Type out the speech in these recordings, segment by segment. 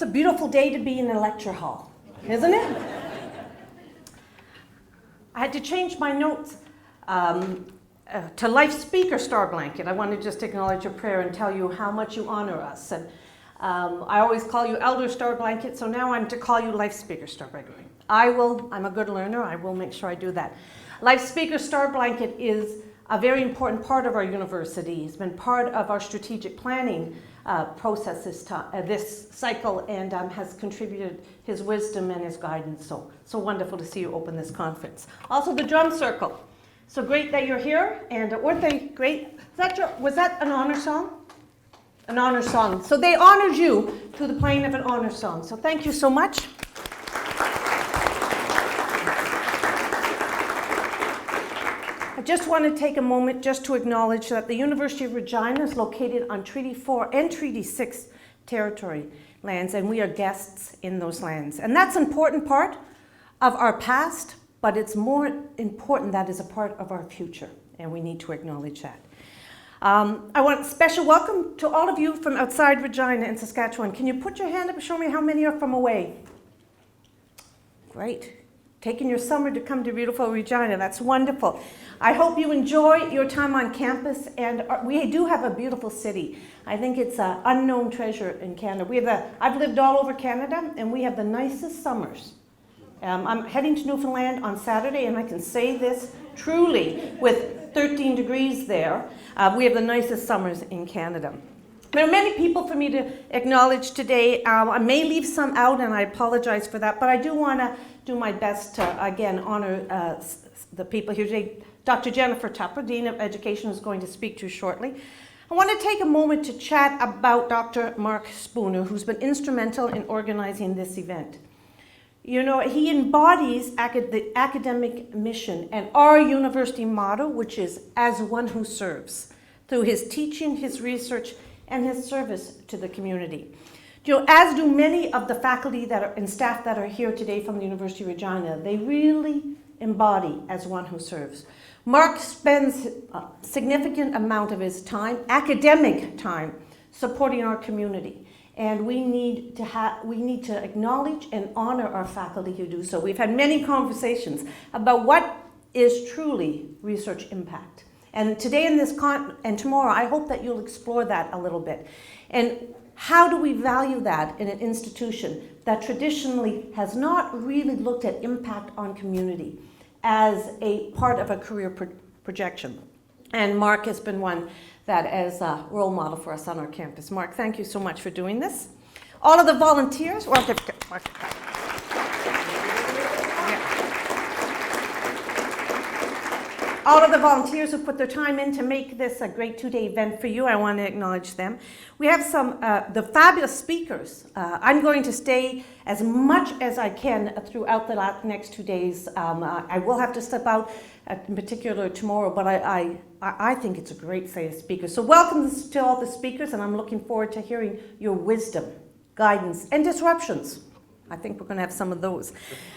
It's a beautiful day to be in a lecture hall, isn't it? I had to change my notes to Life Speaker Star Blanket. I want to just acknowledge your prayer and tell you how much you honor us. And I always call you Elder Star Blanket, so now I'm to call you Life Speaker Star Blanket. I'm a good learner, I will make sure I do that. Life Speaker Star Blanket is a very important part of our university. It's been part of our strategic planning process this cycle, and has contributed his wisdom and his guidance. So wonderful to see you open this conference. Also the drum circle. So great that you're here, and weren't they great? Was that an honor song? An honor song. So they honored you through the playing of an honor song. So thank you so much. I just want to take a moment just to acknowledge that the University of Regina is located on Treaty 4 and Treaty 6 territory lands, and we are guests in those lands. And that's an important part of our past, but it's more important that is a part of our future, and we need to acknowledge that. I want a special welcome to all of you from outside Regina and Saskatchewan. Can you put your hand up and show me how many are from away? Great. Taking your summer to come to beautiful Regina. That's wonderful. I hope you enjoy your time on campus, and we do have a beautiful city. I think it's an unknown treasure in Canada. I've lived all over Canada, and we have the nicest summers. I'm heading to Newfoundland on Saturday, and I can say this truly with 13 degrees there. We have the nicest summers in Canada. There are many people for me to acknowledge today. I may leave some out, and I apologize for that, but I do want to do my best to, again, honor the people here today. Dr. Jennifer Tupper, Dean of Education, is going to speak to you shortly. I want to take a moment to chat about Dr. Mark Spooner, who's been instrumental in organizing this event. You know, he embodies the academic mission and our university motto, which is as one who serves, through his teaching, his research, and his service to the community. You know, as do many of the faculty and staff that are here today from the University of Regina, they really embody as one who serves. Mark spends a significant amount of his time, academic time, supporting our community. And we need to acknowledge and honor our faculty who do so. We've had many conversations about what is truly research impact. And today and tomorrow, I hope that you'll explore that a little bit. And how do we value that in an institution that traditionally has not really looked at impact on community as a part of a career projection? And Mark has been one that is a role model for us on our campus. Mark, thank you so much for doing this. All of the volunteers, well, Mark. all of the volunteers who put their time in to make this a great two-day event for you. I want to acknowledge them. We have some the fabulous speakers. I'm going to stay as much as I can throughout the next 2 days. I will have to step out, in particular tomorrow, but I think it's a great slate of speakers. So welcome to all the speakers, and I'm looking forward to hearing your wisdom, guidance, and disruptions. I think we're going to have some of those.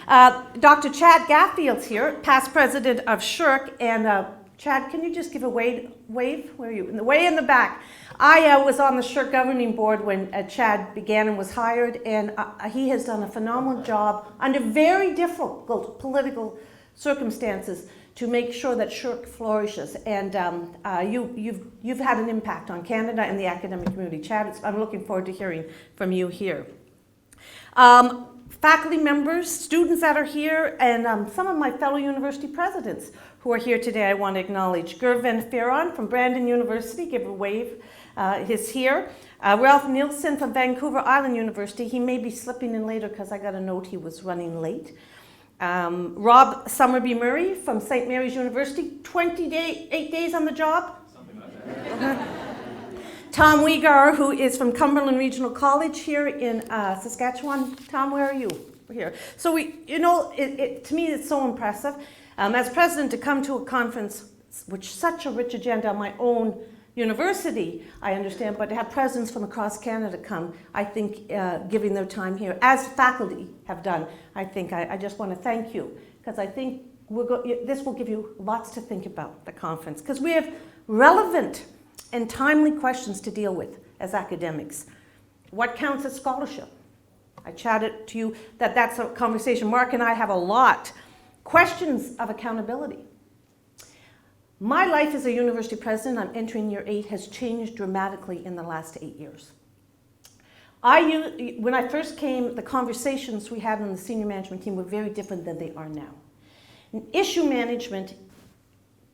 Dr. Chad Gaffield's here, past president of SSHRC, and Chad, can you just give a wave? Where are you? Way in the back. I was on the SSHRC governing board when Chad began and was hired, and he has done a phenomenal job under very difficult political circumstances to make sure that SSHRC flourishes. And you've had an impact on Canada and the academic community. Chad, I'm looking forward to hearing from you here. Faculty members, students that are here, and some of my fellow university presidents who are here today I want to acknowledge. Gervin Ferron from Brandon University, give a wave, is here. Ralph Nielsen from Vancouver Island University, he may be slipping in later because I got a note he was running late. Rob Summerby Murray from St. Mary's University, 8 days on the job? Something like that. Tom Wegar, who is from Cumberland Regional College here in Saskatchewan. Tom, where are you? We're here. So to me, it's so impressive. As president, to come to a conference with such a rich agenda on my own university, I understand, but to have presidents from across Canada come, I think giving their time here, as faculty have done, I think I just want to thank you, because I think this will give you lots to think about, the conference, because we have relevant and timely questions to deal with as academics. What counts as scholarship? I chatted to you that's a conversation Mark and I have a lot. Questions of accountability. My life as a university president, I'm entering year 8, has changed dramatically in the last 8 years. When I first came, the conversations we had on the senior management team were very different than they are now. And issue management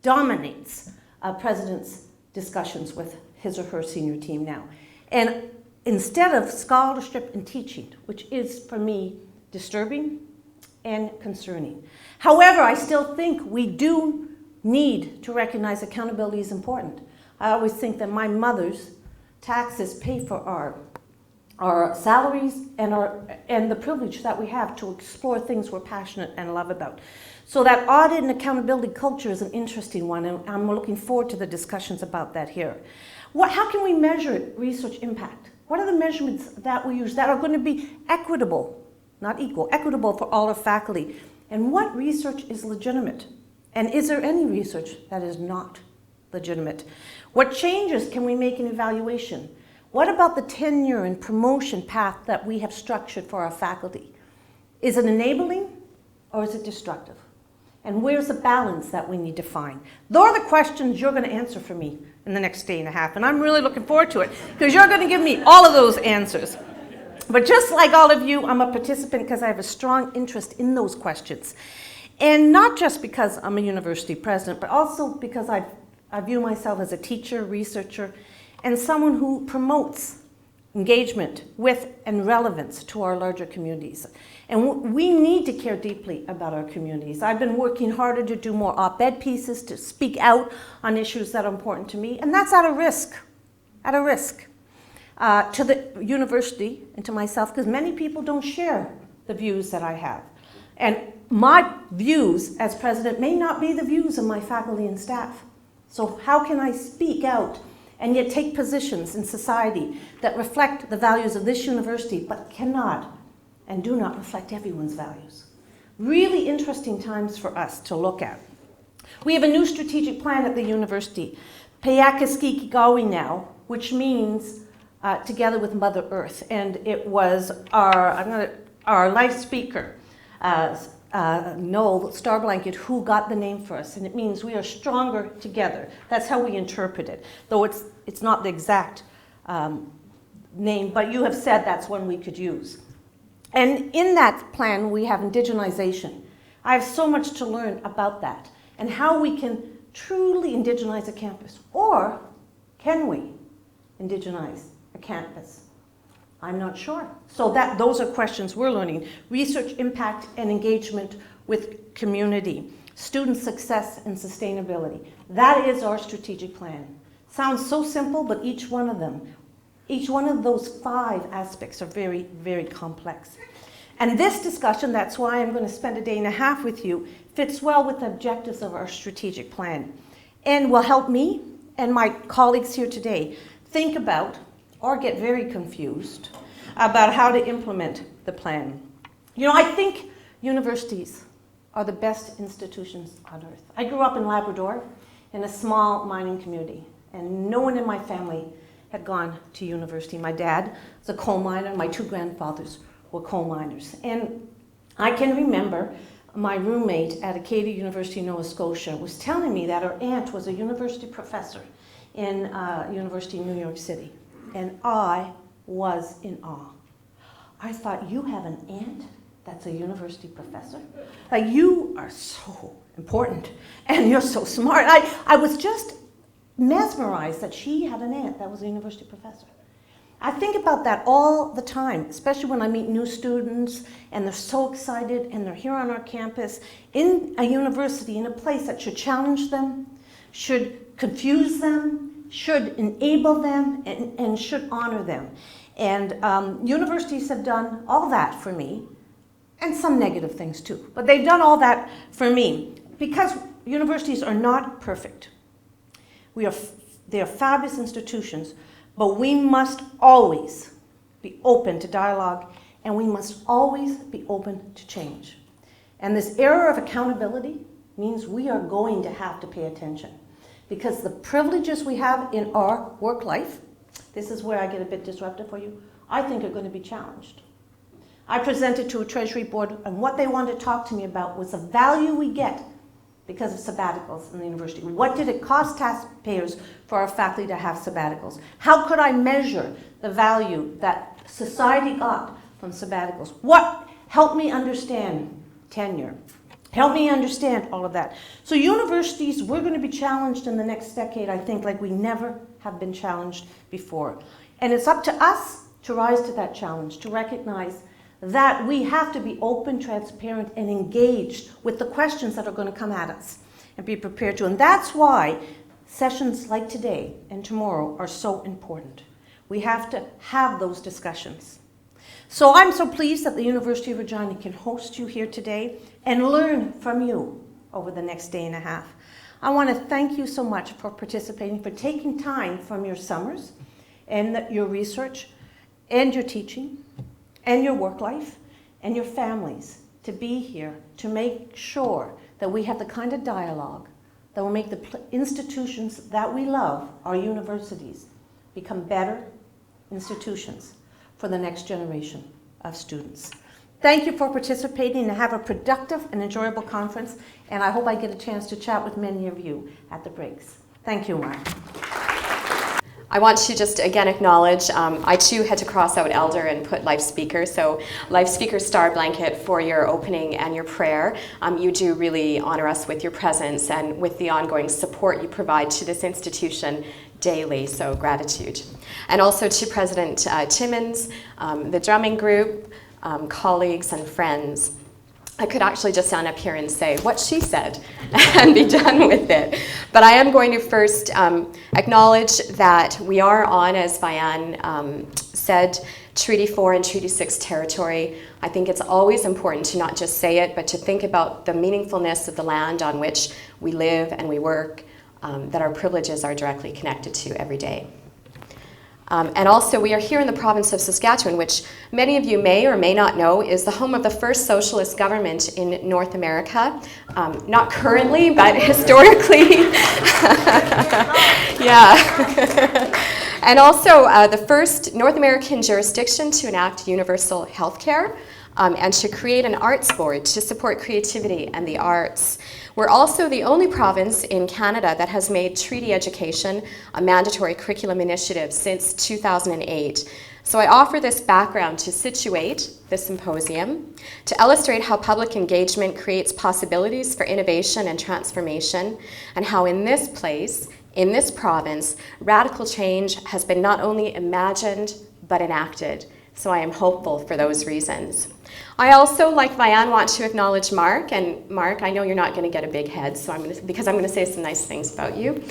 dominates a president's discussions with his or her senior team now. And instead of scholarship and teaching, which is, for me, disturbing and concerning. However, I still think we do need to recognize accountability is important. I always think that my mother's taxes pay for our salaries and the privilege that we have to explore things we're passionate and love about. So that audit and accountability culture is an interesting one, and I'm looking forward to the discussions about that here. How can we measure research impact? What are the measurements that we use that are going to be equitable, not equal, equitable for all our faculty? And what research is legitimate? And is there any research that is not legitimate? What changes can we make in evaluation? What about the tenure and promotion path that we have structured for our faculty? Is it enabling or is it destructive? And where's the balance that we need to find? Those are the questions you're going to answer for me in the next day and a half. And I'm really looking forward to it, because you're going to give me all of those answers. But just like all of you, I'm a participant because I have a strong interest in those questions. And not just because I'm a university president, but also because I view myself as a teacher, researcher, and someone who promotes engagement with and relevance to our larger communities. And we need to care deeply about our communities. I've been working harder to do more op-ed pieces, to speak out on issues that are important to me, and that's at a risk, to the university and to myself, because many people don't share the views that I have. And my views as president may not be the views of my faculty and staff. So how can I speak out and yet take positions in society that reflect the values of this university, but cannot and do not reflect everyone's values? Really interesting times for us to look at. We have a new strategic plan at the university, Peyakaskikigawi now, which means together with Mother Earth. And it was our life speaker, Noel Starblanket, who got the name for us, and it means we are stronger together. That's how we interpret it, though it's not the exact name, but you have said that's one we could use. And in that plan, we have indigenization. I have so much to learn about that and how we can truly indigenize a campus, or can we indigenize a campus? I'm not sure. So those are questions we're learning. Research impact and engagement with community. student success and sustainability. That is our strategic plan. Sounds so simple, but each one of those 5 aspects are very, very complex. And this discussion, that's why I'm going to spend a day and a half with you, fits well with the objectives of our strategic plan and will help me and my colleagues here today think about or get very confused about how to implement the plan. You know, I think universities are the best institutions on earth. I grew up in Labrador in a small mining community, and no one in my family had gone to university. My dad was a coal miner, my 2 grandfathers were coal miners. And I can remember my roommate at Acadia University, Nova Scotia, was telling me that her aunt was a university professor in University of New York City. And I was in awe. I thought, you have an aunt that's a university professor? Like, you are so important and you're so smart. I was just mesmerized that she had an aunt that was a university professor. I think about that all the time, especially when I meet new students and they're so excited and they're here on our campus in a university, in a place that should challenge them, should confuse them, should enable them, and should honor them. And universities have done all that for me, and some negative things too. But they've done all that for me because universities are not perfect. They are fabulous institutions, but we must always be open to dialogue, and we must always be open to change. And this era of accountability means we are going to have to pay attention, because the privileges we have in our work life, this is where I get a bit disruptive for you, I think are going to be challenged. I presented to a Treasury board, and what they wanted to talk to me about was the value we get because of sabbaticals in the university. What did it cost taxpayers for our faculty to have sabbaticals? How could I measure the value that society got from sabbaticals? What helped me understand tenure? Help me understand all of that. So universities, we're going to be challenged in the next decade, I think, like we never have been challenged before. And it's up to us to rise to that challenge, to recognize that we have to be open, transparent, and engaged with the questions that are going to come at us and be prepared to. And that's why sessions like today and tomorrow are so important. We have to have those discussions. So I'm so pleased that the University of Regina can host you here today and learn from you over the next day and a half. I want to thank you so much for participating, for taking time from your summers and your research and your teaching and your work life and your families to be here to make sure that we have the kind of dialogue that will make the institutions that we love, our universities, become better institutions for the next generation of students. Thank you for participating, and have a productive and enjoyable conference, and I hope I get a chance to chat with many of you at the breaks. Thank you, Mark. I want to just again acknowledge, I too had to cross out elder and put life speaker, so life speaker star blanket for your opening and your prayer. You do really honor us with your presence and with the ongoing support you provide to this institution daily, so gratitude. And also to President Timmons, the drumming group, colleagues and friends. I could actually just stand up here and say what she said and be done with it. But I am going to first acknowledge that we are on, as Vianne said, Treaty 4 and Treaty 6 territory. I think it's always important to not just say it, but to think about the meaningfulness of the land on which we live and we work, that our privileges are directly connected to every day. And also, we are here in the province of Saskatchewan, which many of you may or may not know is the home of the first socialist government in North America. Not currently, but historically. Yeah. And also, the first North American jurisdiction to enact universal health care and to create an arts board to support creativity and the arts. We're also the only province in Canada that has made treaty education a mandatory curriculum initiative since 2008. So I offer this background to situate the symposium, to illustrate how public engagement creates possibilities for innovation and transformation, and how in this place, in this province, radical change has been not only imagined, but enacted. So I am hopeful for those reasons. I also, like Vianne, want to acknowledge Mark. And Mark, I know you're not going to get a big head, so because I'm going to say some nice things about you.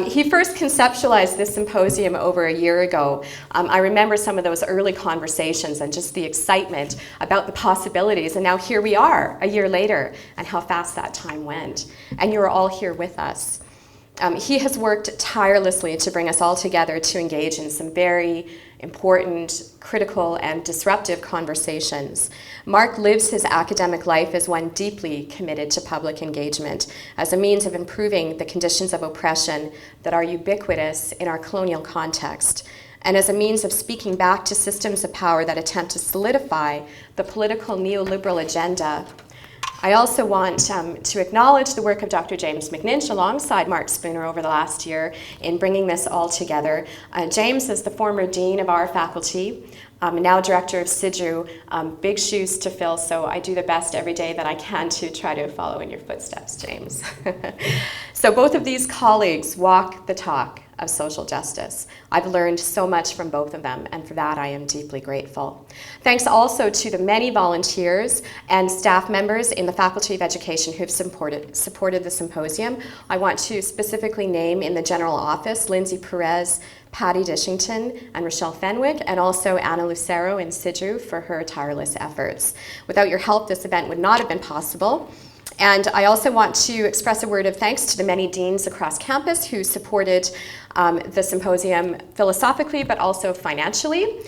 He first conceptualized this symposium over a year ago. I remember some of those early conversations and just the excitement about the possibilities. And now here we are, a year later, and how fast that time went. And you're all here with us. He has worked tirelessly to bring us all together to engage in some very important, critical, and disruptive conversations. Mark lives his academic life as one deeply committed to public engagement as a means of improving the conditions of oppression that are ubiquitous in our colonial context, and as a means of speaking back to systems of power that attempt to solidify the political neoliberal agenda. I also want to acknowledge the work of Dr. James McNinch alongside Mark Spooner over the last year in bringing this all together. James is the former dean of our faculty, now director of SIDRU. Big shoes to fill, so I do the best every day that I can to try to follow in your footsteps, James. So both of these colleagues walk the talk of social justice. I've learned so much from both of them, and for that I am deeply grateful. Thanks also to the many volunteers and staff members in the Faculty of Education who have supported the symposium. I want to specifically name in the general office Lindsay Perez, Patty Dishington, and Rochelle Fenwick, and also Anna Lucero in SIDRU for her tireless efforts. Without your help, this event would not have been possible. And I also want to express a word of thanks to the many deans across campus who supported the symposium philosophically, but also financially.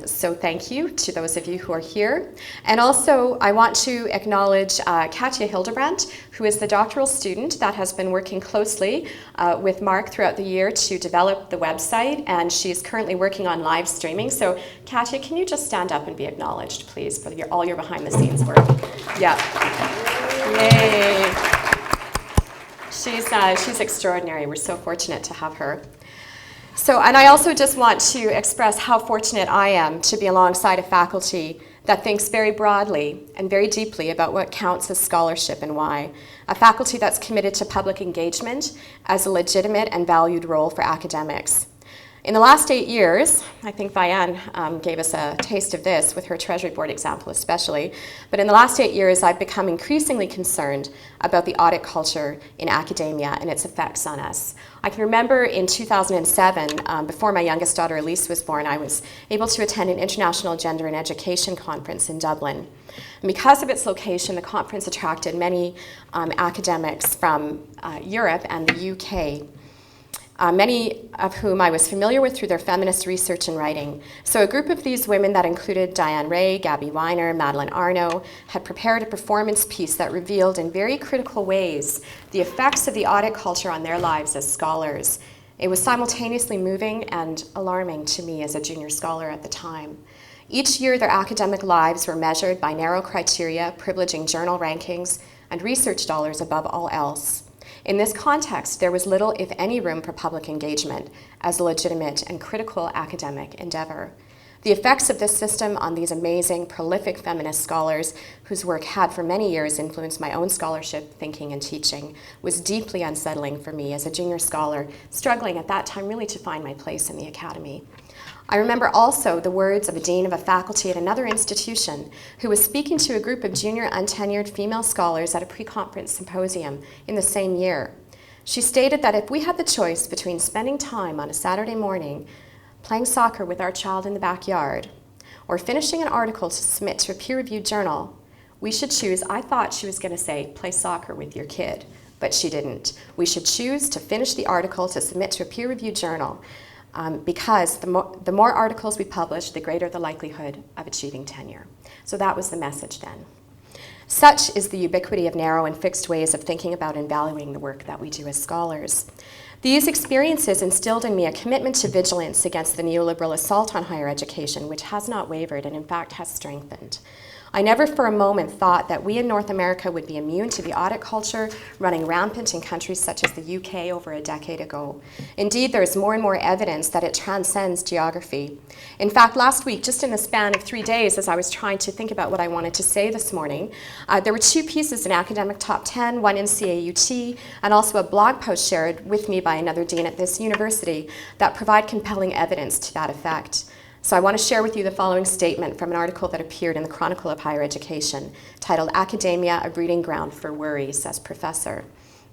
So thank you to those of you who are here. And also, I want to acknowledge Katja Hildebrandt, who is the doctoral student that has been working closely with Mark throughout the year to develop the website, and she's currently working on live streaming. So Katja, can you just stand up and be acknowledged, please, for all your behind-the-scenes work? Yeah. Yay. She's extraordinary. We're so fortunate to have her. So, and I also just want to express how fortunate I am to be alongside a faculty that thinks very broadly and very deeply about what counts as scholarship and why. A faculty that's committed to public engagement as a legitimate and valued role for academics. In the last 8 years, I think Vianne gave us a taste of this with her Treasury Board example especially, but in the last 8 years I've become increasingly concerned about the audit culture in academia and its effects on us. I can remember in 2007, before my youngest daughter Elise was born, I was able to attend an international gender and education conference in Dublin. And because of its location, the conference attracted many academics from Europe and the UK. Many of whom I was familiar with through their feminist research and writing. So a group of these women that included Diane Ray, Gabby Weiner, Madeleine Arnaud, had prepared a performance piece that revealed in very critical ways the effects of the audit culture on their lives as scholars. It was simultaneously moving and alarming to me as a junior scholar at the time. Each year, their academic lives were measured by narrow criteria, privileging journal rankings and research dollars above all else. In this context, there was little, if any, room for public engagement as a legitimate and critical academic endeavor. The effects of this system on these amazing, prolific feminist scholars, whose work had for many years influenced my own scholarship, thinking, and teaching, was deeply unsettling for me as a junior scholar, struggling at that time really to find my place in the academy. I remember also the words of a dean of a faculty at another institution who was speaking to a group of junior untenured female scholars at a pre-conference symposium in the same year. She stated that if we had the choice between spending time on a Saturday morning playing soccer with our child in the backyard or finishing an article to submit to a peer-reviewed journal, we should choose, I thought she was going to say, play soccer with your kid, but she didn't. We should choose to finish the article to submit to a peer-reviewed journal. Because the more articles we publish, the greater the likelihood of achieving tenure. So that was the message then. Such is the ubiquity of narrow and fixed ways of thinking about and valuing the work that we do as scholars. These experiences instilled in me a commitment to vigilance against the neoliberal assault on higher education, which has not wavered and in fact has strengthened. I never for a moment thought that we in North America would be immune to the audit culture running rampant in countries such as the UK over a decade ago. Indeed, there is more and more evidence that it transcends geography. In fact, last week, just in the span of 3 days, as I was trying to think about what I wanted to say this morning, there were 2 pieces in Academic Top 10, one in CAUT, and also a blog post shared with me by another dean at this university that provide compelling evidence to that effect. So I want to share with you the following statement from an article that appeared in the Chronicle of Higher Education, titled "Academia, a Breeding Ground for Worry," says Professor.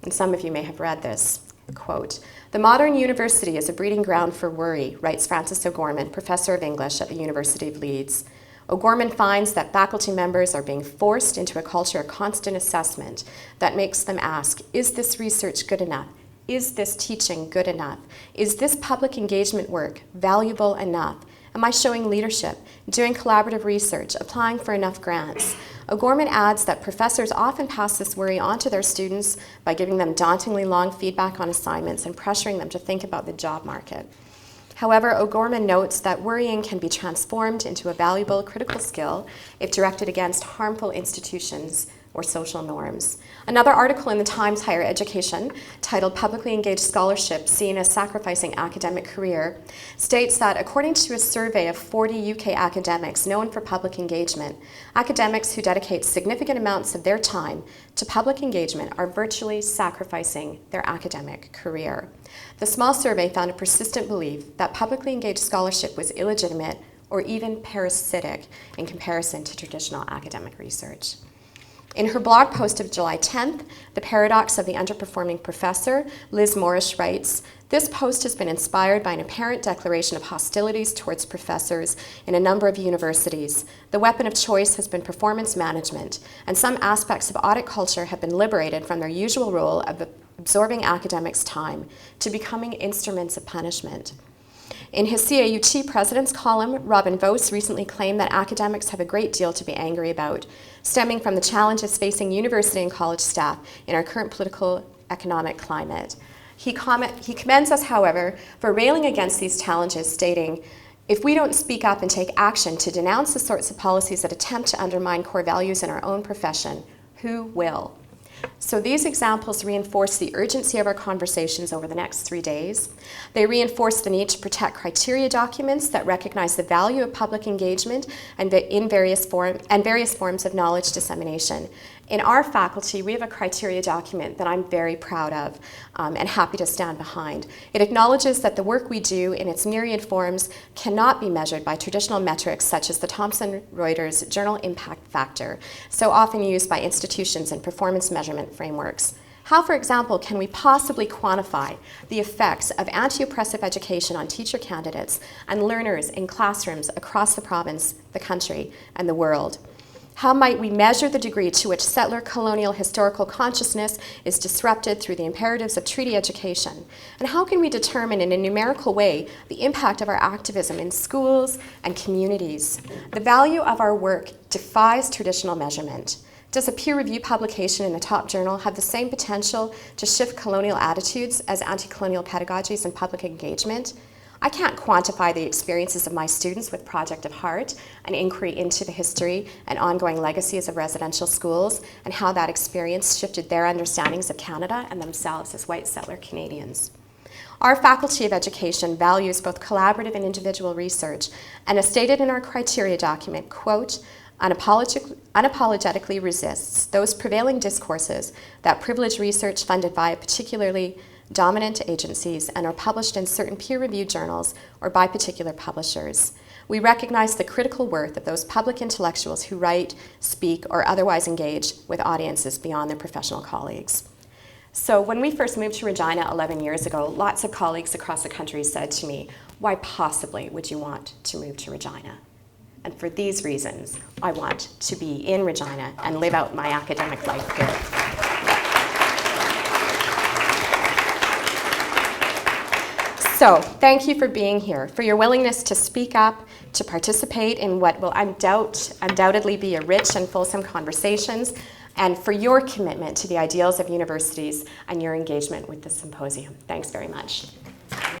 And some of you may have read this. Quote, "The modern university is a breeding ground for worry," writes Francis O'Gorman, professor of English at the University of Leeds. O'Gorman finds that faculty members are being forced into a culture of constant assessment that makes them ask, is this research good enough? Is this teaching good enough? Is this public engagement work valuable enough? Am I showing leadership, doing collaborative research, applying for enough grants? O'Gorman adds that professors often pass this worry on to their students by giving them dauntingly long feedback on assignments and pressuring them to think about the job market. However, O'Gorman notes that worrying can be transformed into a valuable critical skill if directed against harmful institutions or social norms. Another article in the Times Higher Education, titled "Publicly Engaged Scholarship Seen as Sacrificing Academic Career," states that according to a survey of 40 UK academics known for public engagement, academics who dedicate significant amounts of their time to public engagement are virtually sacrificing their academic career. The small survey found a persistent belief that publicly engaged scholarship was illegitimate or even parasitic in comparison to traditional academic research. In her blog post of July 10th, "The Paradox of the Underperforming Professor," Liz Morris writes, "This post has been inspired by an apparent declaration of hostilities towards professors in a number of universities. The weapon of choice has been performance management, and some aspects of audit culture have been liberated from their usual role of absorbing academics' time to becoming instruments of punishment." In his CAUT President's column, Robin Vos recently claimed that academics have a great deal to be angry about, stemming from the challenges facing university and college staff in our current political economic climate. He commends us, however, for railing against these challenges, stating, "If we don't speak up and take action to denounce the sorts of policies that attempt to undermine core values in our own profession, who will?" So these examples reinforce the urgency of our conversations over the next 3 days. They reinforce the need to protect criteria documents that recognize the value of public engagement and various forms of knowledge dissemination. In our faculty, we have a criteria document that I'm very proud of and happy to stand behind. It acknowledges that the work we do in its myriad forms cannot be measured by traditional metrics such as the Thomson Reuters Journal Impact Factor, so often used by institutions in performance measurement frameworks. How, for example, can we possibly quantify the effects of anti-oppressive education on teacher candidates and learners in classrooms across the province, the country, and the world? How might we measure the degree to which settler colonial historical consciousness is disrupted through the imperatives of treaty education? And how can we determine in a numerical way the impact of our activism in schools and communities? The value of our work defies traditional measurement. Does a peer-reviewed publication in a top journal have the same potential to shift colonial attitudes as anti-colonial pedagogies and public engagement? I can't quantify the experiences of my students with Project of Heart, an inquiry into the history and ongoing legacies of residential schools, and how that experience shifted their understandings of Canada and themselves as white settler Canadians. Our Faculty of Education values both collaborative and individual research, and as stated in our criteria document, quote, unapologetically resists those prevailing discourses that privilege research funded by particularly dominant agencies and are published in certain peer-reviewed journals or by particular publishers. We recognize the critical worth of those public intellectuals who write, speak, or otherwise engage with audiences beyond their professional colleagues. So when we first moved to Regina 11 years ago, lots of colleagues across the country said to me, "Why possibly would you want to move to Regina?" And for these reasons, I want to be in Regina and live out my academic life here. So, thank you for being here, for your willingness to speak up, to participate in what will undoubtedly be a rich and fulsome conversations, and for your commitment to the ideals of universities and your engagement with the symposium. Thanks very much.